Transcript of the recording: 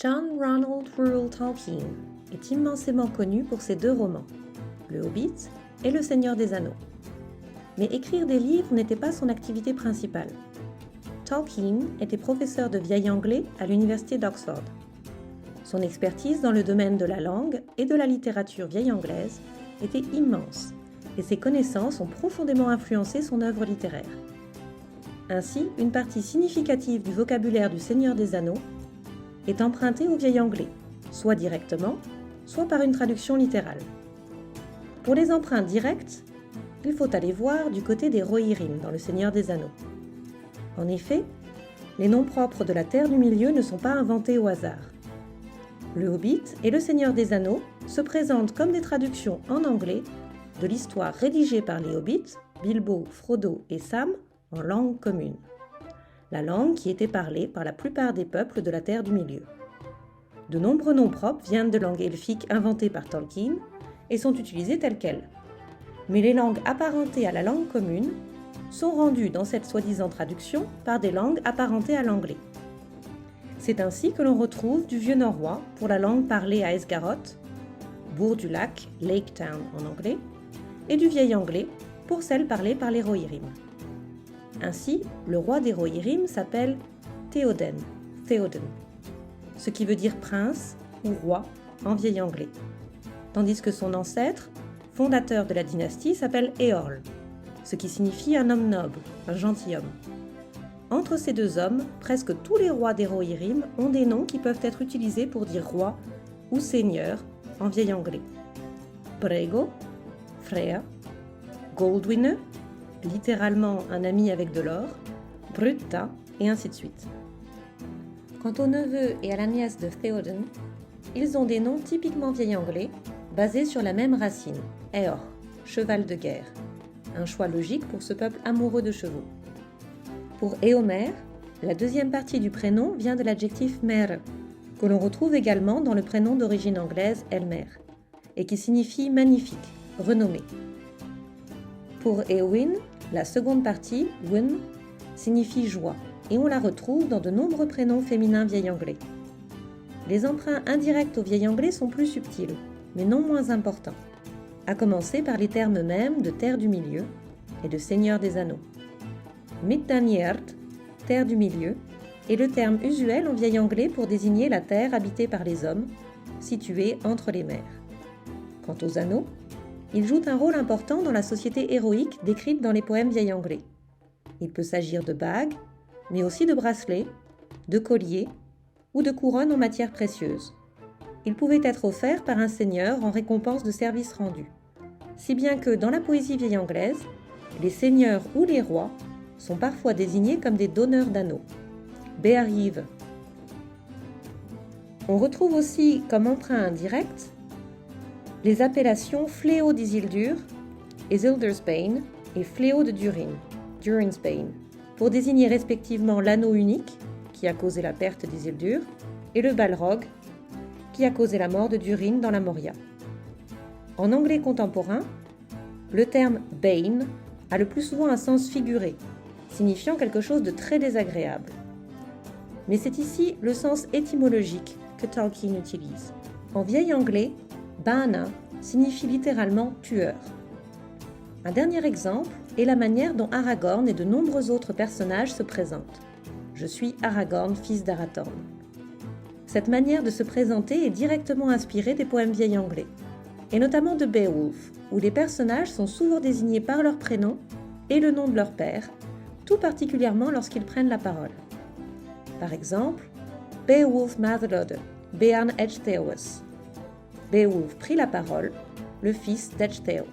John Ronald Reuel Tolkien est immensément connu pour ses deux romans, Le Hobbit et Le Seigneur des Anneaux. Mais écrire des livres n'était pas son activité principale. Tolkien était professeur de vieil anglais à l'université d'Oxford. Son expertise dans le domaine de la langue et de la littérature vieille anglaise était immense et ses connaissances ont profondément influencé son œuvre littéraire. Ainsi, une partie significative du vocabulaire du Seigneur des Anneaux est empruntée au vieil anglais, soit directement, soit par une traduction littérale. Pour les emprunts directs, il faut aller voir du côté des Rohirrim dans le Seigneur des Anneaux. En effet, les noms propres de la Terre du Milieu ne sont pas inventés au hasard. Le Hobbit et le Seigneur des Anneaux se présentent comme des traductions en anglais de l'histoire rédigée par les Hobbits, Bilbo, Frodo et Sam, en langue commune. La langue qui était parlée par la plupart des peuples de la Terre du Milieu. De nombreux noms propres viennent de langues elfiques inventées par Tolkien et sont utilisés telles quelles. Mais les langues apparentées à la langue commune sont rendues dans cette soi-disant traduction par des langues apparentées à l'anglais. C'est ainsi que l'on retrouve du vieux norrois pour la langue parlée à Esgaroth, bourg du lac, Lake Town en anglais, et du vieil anglais pour celle parlée par les Rohirrim. Ainsi, le roi des Rohirrim s'appelle Théoden, ce qui veut dire prince ou roi en vieil anglais, tandis que son ancêtre, fondateur de la dynastie, s'appelle Eorl, ce qui signifie un homme noble, un gentilhomme. Entre ces deux hommes, presque tous les rois des Rohirrim ont des noms qui peuvent être utilisés pour dire roi ou seigneur en vieil anglais. Brego, frère, Goldwinner, littéralement un ami avec de l'or, Brutta, et ainsi de suite. Quant aux neveux et à la nièce de Théoden, ils ont des noms typiquement vieil anglais, basés sur la même racine, Eor, cheval de guerre, un choix logique pour ce peuple amoureux de chevaux. Pour Éomer, la deuxième partie du prénom vient de l'adjectif mer, que l'on retrouve également dans le prénom d'origine anglaise Elmer, et qui signifie magnifique, renommé. Pour Éowyn, la seconde partie, Wyn, signifie joie, et on la retrouve dans de nombreux prénoms féminins vieil anglais. Les emprunts indirects au vieil anglais sont plus subtils, mais non moins importants, à commencer par les termes mêmes de Terre du Milieu et de Seigneur des Anneaux. Midgard, Terre du Milieu, est le terme usuel en vieil anglais pour désigner la terre habitée par les hommes, située entre les mers. Quant aux anneaux, ils jouent un rôle important dans la société héroïque décrite dans les poèmes vieil anglais. Il peut s'agir de bagues, mais aussi de bracelets, de colliers ou de couronnes en matière précieuse. Ils pouvaient être offerts par un seigneur en récompense de services rendus, si bien que dans la poésie vieille anglaise, les seigneurs ou les rois sont parfois désignés comme des donneurs d'anneaux. Bearive. On retrouve aussi comme emprunt indirect les appellations Fléau d'Isildur, Isildur's-Bane et Fléau de Durin, Durin's-Bane, pour désigner respectivement l'anneau unique, qui a causé la perte d'Isildur, et le Balrog, qui a causé la mort de Durin dans la Moria. En anglais contemporain, le terme Bane a le plus souvent un sens figuré, signifiant quelque chose de très désagréable. Mais c'est ici le sens étymologique que Tolkien utilise. En vieil anglais, Bana signifie littéralement tueur. Un dernier exemple est la manière dont Aragorn et de nombreux autres personnages se présentent. Je suis Aragorn, fils d'Arathorn. Cette manière de se présenter est directement inspirée des poèmes vieil anglais, et notamment de Beowulf, où les personnages sont souvent désignés par leur prénom et le nom de leur père, tout particulièrement lorsqu'ils prennent la parole. Par exemple, Beowulf Mathelode, Bearn Ecgtheows. Beowulf prit la parole, le fils d'Ecgtheow.